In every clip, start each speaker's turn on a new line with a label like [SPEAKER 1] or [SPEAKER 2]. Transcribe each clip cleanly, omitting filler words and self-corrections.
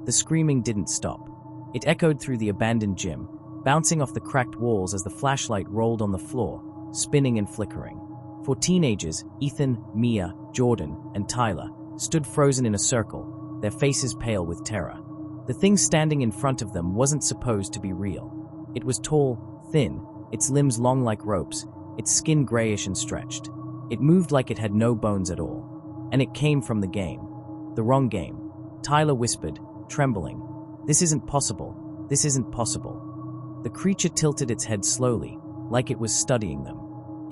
[SPEAKER 1] The screaming didn't stop. It echoed through the abandoned gym, bouncing off the cracked walls as the flashlight rolled on the floor, spinning and flickering. 4 teenagers, Ethan, Mia, Jordan, and Tyler, stood frozen in a circle, their faces pale with terror. The thing standing in front of them wasn't supposed to be real. It was tall, thin, its limbs long like ropes, its skin grayish and stretched. It moved like it had no bones at all. And it came from the game. The wrong game. Tyler whispered, trembling. "This isn't possible. This isn't possible." The creature tilted its head slowly, like it was studying them.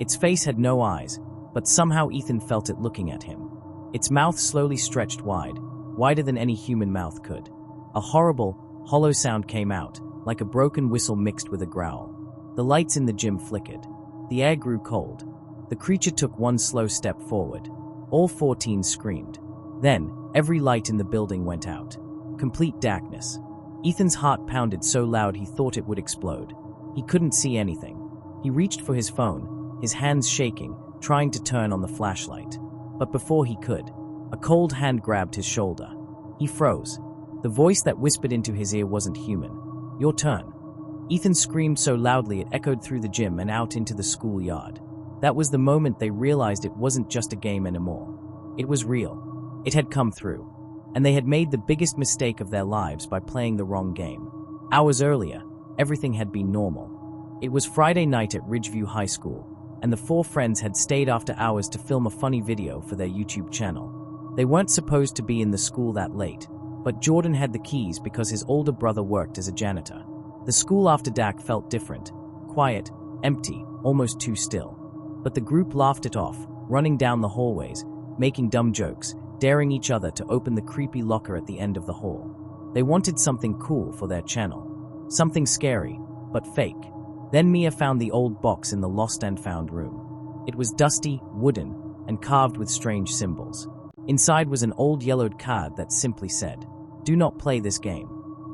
[SPEAKER 1] Its face had no eyes, but somehow Ethan felt it looking at him. Its mouth slowly stretched wide, wider than any human mouth could. A horrible, hollow sound came out, like a broken whistle mixed with a growl. The lights in the gym flickered. The air grew cold. The creature took one slow step forward. All 4 teens screamed. Then, every light in the building went out. Complete darkness. Ethan's heart pounded so loud he thought it would explode. He couldn't see anything. He reached for his phone, his hands shaking, trying to turn on the flashlight. But before he could, a cold hand grabbed his shoulder. He froze. The voice that whispered into his ear wasn't human. "Your turn." Ethan screamed so loudly it echoed through the gym and out into the schoolyard. That was the moment they realized it wasn't just a game anymore. It was real. It had come through. And they had made the biggest mistake of their lives by playing the wrong game. Hours earlier, everything had been normal. It was Friday night at Ridgeview High School, and the 4 friends had stayed after hours to film a funny video for their YouTube channel. They weren't supposed to be in the school that late, but Jordan had the keys because his older brother worked as a janitor. The school after dark felt different, quiet, empty, almost too still. But the group laughed it off, running down the hallways, making dumb jokes, daring each other to open the creepy locker at the end of the hall. They wanted something cool for their channel. Something scary, but fake. Then Mia found the old box in the lost and found room. It was dusty, wooden, and carved with strange symbols. Inside was an old yellowed card that simply said, "Do not play this game."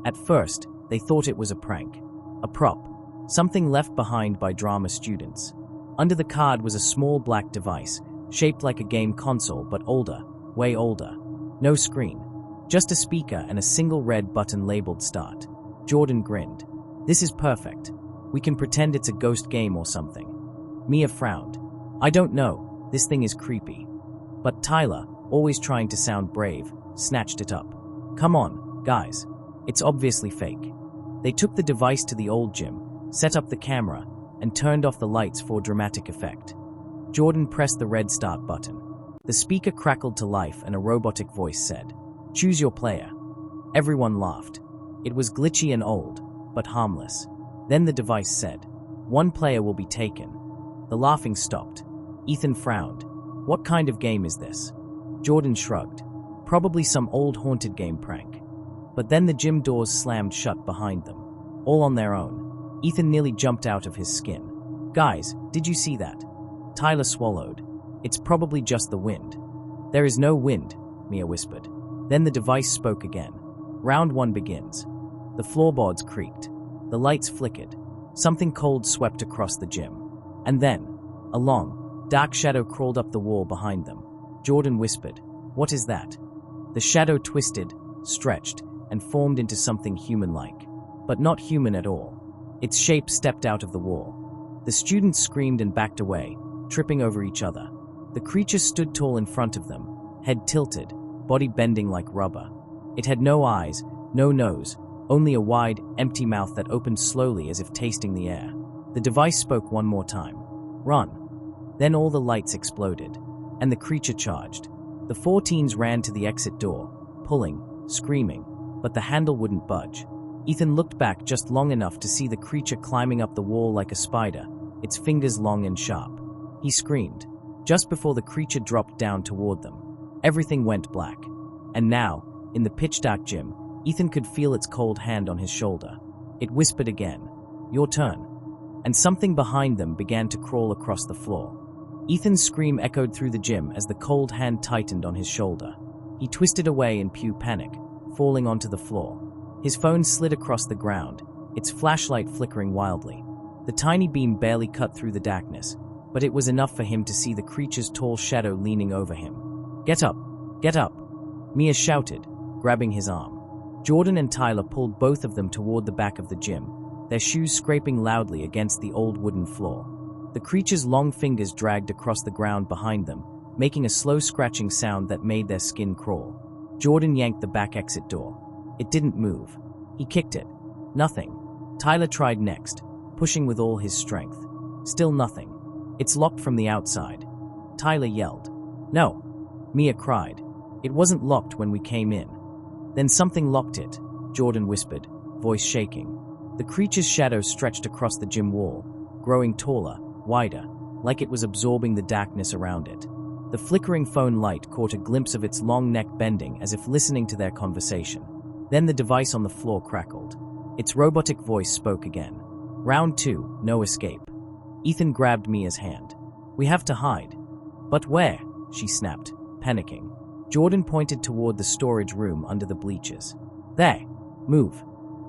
[SPEAKER 1] At first, they thought it was a prank. A prop. Something left behind by drama students. Under the card was a small black device, shaped like a game console but older, way older. No screen. Just a speaker and a single red button labeled Start. Jordan grinned. "This is perfect. We can pretend it's a ghost game or something." Mia frowned. "I don't know. This thing is creepy." But Tyler, always trying to sound brave, snatched it up. "Come on, guys. It's obviously fake." They took the device to the old gym, set up the camera, and turned off the lights for dramatic effect. Jordan pressed the red start button. The speaker crackled to life and a robotic voice said, "Choose your player." Everyone laughed. It was glitchy and old, but harmless. Then the device said, "One player will be taken." The laughing stopped. Ethan frowned. "What kind of game is this?" Jordan shrugged. "Probably some old haunted game prank." But then the gym doors slammed shut behind them. All on their own. Ethan nearly jumped out of his skin. "Guys, did you see that?" Tyler swallowed. "It's probably just the wind." "There is no wind," Mia whispered. Then the device spoke again. "Round 1 begins." The floorboards creaked. The lights flickered. Something cold swept across the gym. And then, a long, dark shadow crawled up the wall behind them. Jordan whispered, "What is that?" The shadow twisted, stretched, and formed into something human-like. But not human at all. Its shape stepped out of the wall. The students screamed and backed away, tripping over each other. The creature stood tall in front of them, head tilted, body bending like rubber. It had no eyes, no nose, only a wide, empty mouth that opened slowly as if tasting the air. The device spoke one more time. "Run." Then all the lights exploded, and the creature charged. The 4 teens ran to the exit door, pulling, screaming, but the handle wouldn't budge. Ethan looked back just long enough to see the creature climbing up the wall like a spider, its fingers long and sharp. He screamed. Just before the creature dropped down toward them, everything went black. And now, in the pitch-dark gym, Ethan could feel its cold hand on his shoulder. It whispered again, "Your turn." And something behind them began to crawl across the floor. Ethan's scream echoed through the gym as the cold hand tightened on his shoulder. He twisted away in pure panic, falling onto the floor. His phone slid across the ground, its flashlight flickering wildly. The tiny beam barely cut through the darkness, but it was enough for him to see the creature's tall shadow leaning over him. "Get up! Get up!" Mia shouted, grabbing his arm. Jordan and Tyler pulled both of them toward the back of the gym, their shoes scraping loudly against the old wooden floor. The creature's long fingers dragged across the ground behind them, making a slow scratching sound that made their skin crawl. Jordan yanked the back exit door. It didn't move. He kicked it. Nothing. Tyler tried next, pushing with all his strength. Still nothing. It's locked from the outside. Tyler yelled. No. Mia cried. It wasn't locked when we came in. Then something locked it, Jordan whispered, voice shaking. The creature's shadow stretched across the gym wall, growing taller, wider, like it was absorbing the darkness around it. The flickering phone light caught a glimpse of its long neck bending as if listening to their conversation. Then the device on the floor crackled. Its robotic voice spoke again. Round 2, no escape. Ethan grabbed Mia's hand. We have to hide. But where? She snapped, panicking. Jordan pointed toward the storage room under the bleachers. There. Move.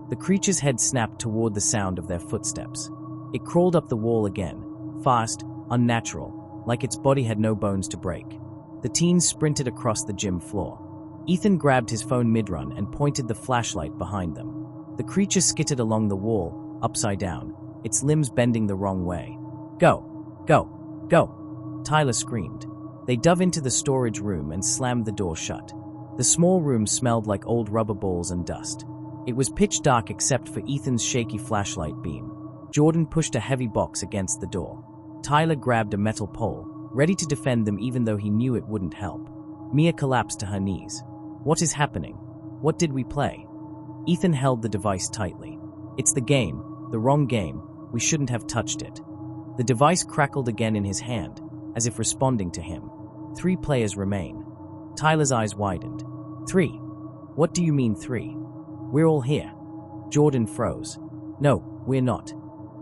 [SPEAKER 1] The creature's head snapped toward the sound of their footsteps. It crawled up the wall again, fast, unnatural, like its body had no bones to break. The teens sprinted across the gym floor. Ethan grabbed his phone mid-run and pointed the flashlight behind them. The creature skittered along the wall, upside down, its limbs bending the wrong way. Go! Go! Go! Tyler screamed. They dove into the storage room and slammed the door shut. The small room smelled like old rubber balls and dust. It was pitch dark except for Ethan's shaky flashlight beam. Jordan pushed a heavy box against the door. Tyler grabbed a metal pole, ready to defend them even though he knew it wouldn't help. Mia collapsed to her knees. What is happening? What did we play? Ethan held the device tightly. It's the game, the wrong game. We shouldn't have touched it. The device crackled again in his hand, as if responding to him. 3 players remain. Tyler's eyes widened. 3? What do you mean 3? We're all here. Jordan froze. No, we're not.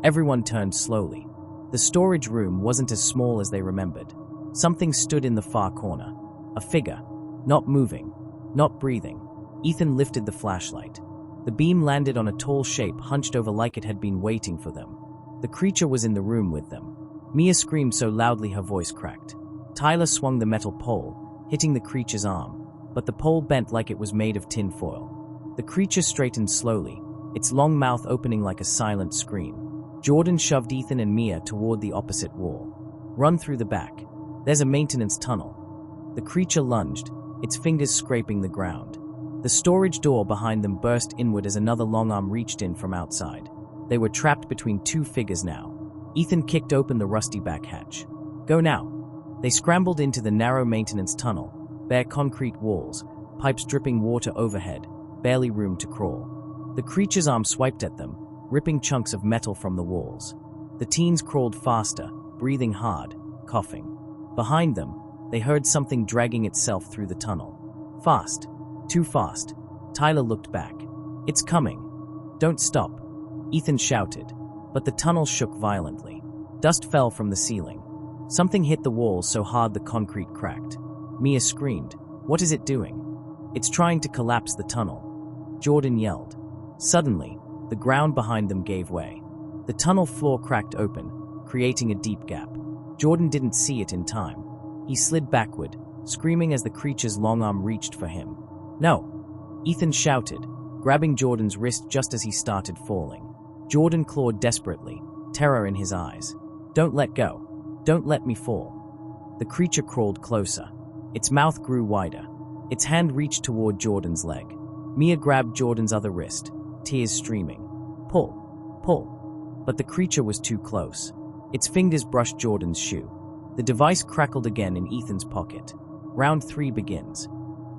[SPEAKER 1] Everyone turned slowly. The storage room wasn't as small as they remembered. Something stood in the far corner. A figure. Not moving. Not breathing. Ethan lifted the flashlight. The beam landed on a tall shape hunched over like it had been waiting for them. The creature was in the room with them. Mia screamed so loudly her voice cracked. Tyler swung the metal pole, hitting the creature's arm, but the pole bent like it was made of tin foil. The creature straightened slowly, its long mouth opening like a silent scream. Jordan shoved Ethan and Mia toward the opposite wall. Run through the back. There's a maintenance tunnel. The creature lunged, its fingers scraping the ground. The storage door behind them burst inward as another long arm reached in from outside. They were trapped between 2 figures now. Ethan kicked open the rusty back hatch. Go now. They scrambled into the narrow maintenance tunnel, bare concrete walls, pipes dripping water overhead, barely room to crawl. The creature's arm swiped at them, ripping chunks of metal from the walls. The teens crawled faster, breathing hard, coughing. Behind them, they heard something dragging itself through the tunnel. Fast. Too fast. Tyler looked back. It's coming. Don't stop. Ethan shouted, but the tunnel shook violently. Dust fell from the ceiling. Something hit the walls so hard the concrete cracked. Mia screamed. What is it doing? It's trying to collapse the tunnel. Jordan yelled. Suddenly, the ground behind them gave way. The tunnel floor cracked open, creating a deep gap. Jordan didn't see it in time. He slid backward, screaming as the creature's long arm reached for him. No! Ethan shouted, grabbing Jordan's wrist just as he started falling. Jordan clawed desperately, terror in his eyes. Don't let go. Don't let me fall. The creature crawled closer. Its mouth grew wider. Its hand reached toward Jordan's leg. Mia grabbed Jordan's other wrist, tears streaming. Pull. Pull. But the creature was too close. Its fingers brushed Jordan's shoe. The device crackled again in Ethan's pocket. Round 3 begins.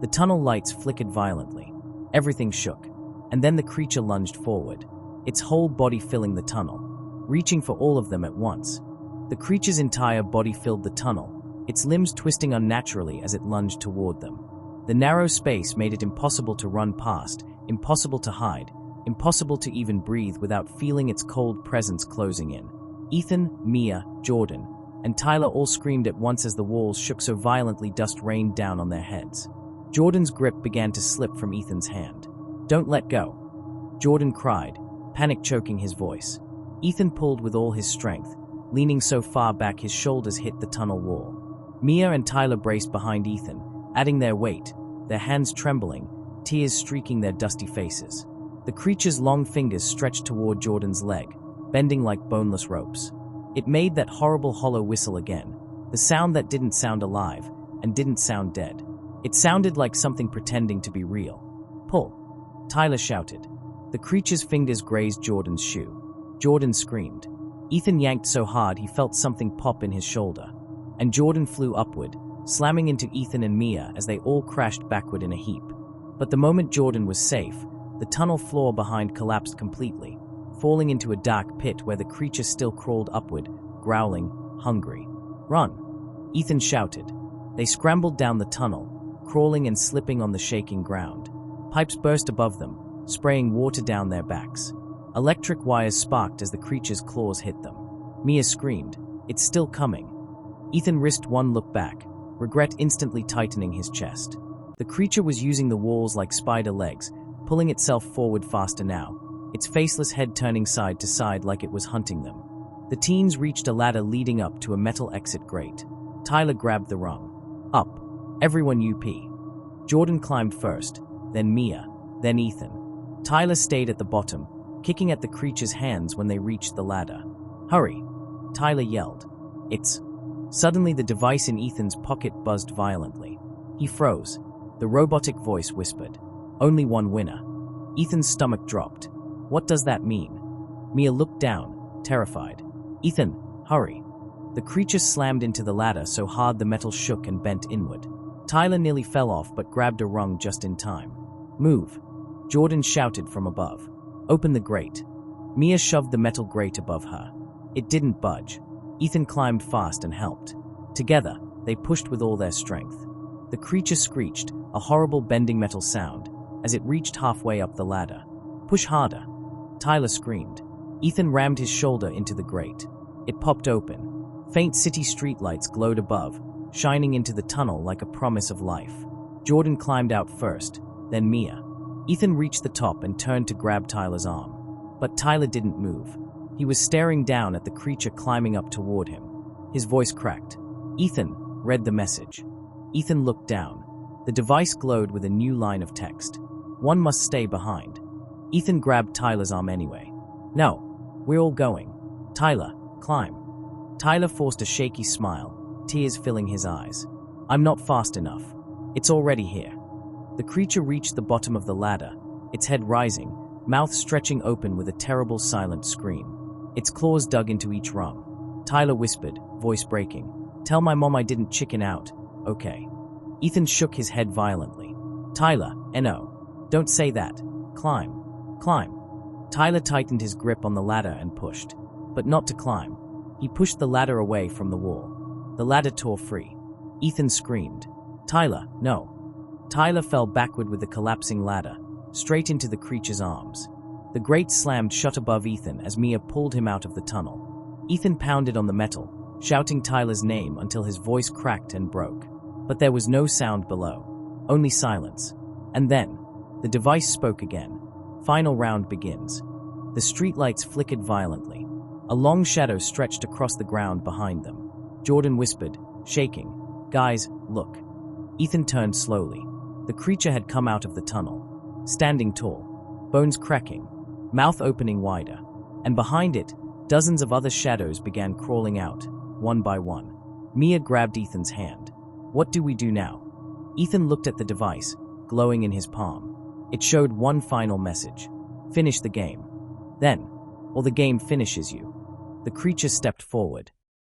[SPEAKER 1] The tunnel lights flickered violently. Everything shook. And then the creature lunged forward, its whole body filling the tunnel, reaching for all of them at once. The creature's entire body filled the tunnel, its limbs twisting unnaturally as it lunged toward them. The narrow space made it impossible to run past, impossible to hide, impossible to even breathe without feeling its cold presence closing in. Ethan, Mia, Jordan, and Tyler all screamed at once as the walls shook so violently dust rained down on their heads. Jordan's grip began to slip from Ethan's hand. Don't let go. Jordan cried, panic choking his voice. Ethan pulled with all his strength, leaning so far back his shoulders hit the tunnel wall. Mia and Tyler braced behind Ethan, adding their weight, their hands trembling, tears streaking their dusty faces. The creature's long fingers stretched toward Jordan's leg, bending like boneless ropes. It made that horrible hollow whistle again, the sound that didn't sound alive and didn't sound dead. It sounded like something pretending to be real. "Pull!" Tyler shouted. The creature's fingers grazed Jordan's shoe. Jordan screamed. Ethan yanked so hard he felt something pop in his shoulder, and Jordan flew upward, slamming into Ethan and Mia as they all crashed backward in a heap. But the moment Jordan was safe, the tunnel floor behind collapsed completely, falling into a dark pit where the creature still crawled upward, growling, hungry. "Run!" Ethan shouted. They scrambled down the tunnel, crawling and slipping on the shaking ground. Pipes burst above them, spraying water down their backs. Electric wires sparked as the creature's claws hit them. Mia screamed, "It's still coming." Ethan risked one look back, regret instantly tightening his chest. The creature was using the walls like spider legs, pulling itself forward faster now, its faceless head turning side to side like it was hunting them. The teens reached a ladder leading up to a metal exit grate. Tyler grabbed the rung. "Up. Everyone UP." Jordan climbed first, then Mia, then Ethan. Tyler stayed at the bottom, kicking at the creature's hands when they reached the ladder. "Hurry!" Tyler yelled. "It's..." Suddenly the device in Ethan's pocket buzzed violently. He froze. The robotic voice whispered, "Only one winner." Ethan's stomach dropped. "What does that mean?" Mia looked down, terrified. "Ethan, hurry." The creature slammed into the ladder so hard the metal shook and bent inward. Tyler nearly fell off but grabbed a rung just in time. "Move!" Jordan shouted from above. "Open the grate." Mia shoved the metal grate above her. It didn't budge. Ethan climbed fast and helped. Together, they pushed with all their strength. The creature screeched, a horrible bending metal sound, as it reached halfway up the ladder. "Push harder!" Tyler screamed. Ethan rammed his shoulder into the grate. It popped open. Faint city streetlights glowed above, shining into the tunnel like a promise of life. Jordan climbed out first, then Mia. Ethan reached the top and turned to grab Tyler's arm. But Tyler didn't move. He was staring down at the creature climbing up toward him. His voice cracked. "Ethan," read the message. Ethan looked down. The device glowed with a new line of text. "One must stay behind." Ethan grabbed Tyler's arm anyway. "No, we're all going." "Tyler, climb." Tyler forced a shaky smile, tears filling his eyes. "I'm not fast enough. It's already here." The creature reached the bottom of the ladder, its head rising, mouth stretching open with a terrible silent scream. Its claws dug into each rung. Tyler whispered, voice breaking, "Tell my mom I didn't chicken out, okay?" Ethan shook his head violently. "Tyler, no. Don't say that. Climb. Climb." Tyler tightened his grip on the ladder and pushed. But not to climb. He pushed the ladder away from the wall. The ladder tore free. Ethan screamed, "Tyler, no." Tyler fell backward with the collapsing ladder, straight into the creature's arms. The grate slammed shut above Ethan as Mia pulled him out of the tunnel. Ethan pounded on the metal, shouting Tyler's name until his voice cracked and broke. But there was no sound below, only silence. And then, the device spoke again. "Final round begins." The streetlights flickered violently. A long shadow stretched across the ground behind them. Jordan whispered, shaking, "Guys, look." Ethan turned slowly. The creature had come out of the tunnel, standing tall, bones cracking, mouth opening wider, and behind it, dozens of other shadows began crawling out, one by one. Mia grabbed Ethan's hand. "What do we do now?" Ethan looked at the device, glowing in his palm. It showed one final message. "Finish the game. Then, or the game finishes you." The creature stepped forward,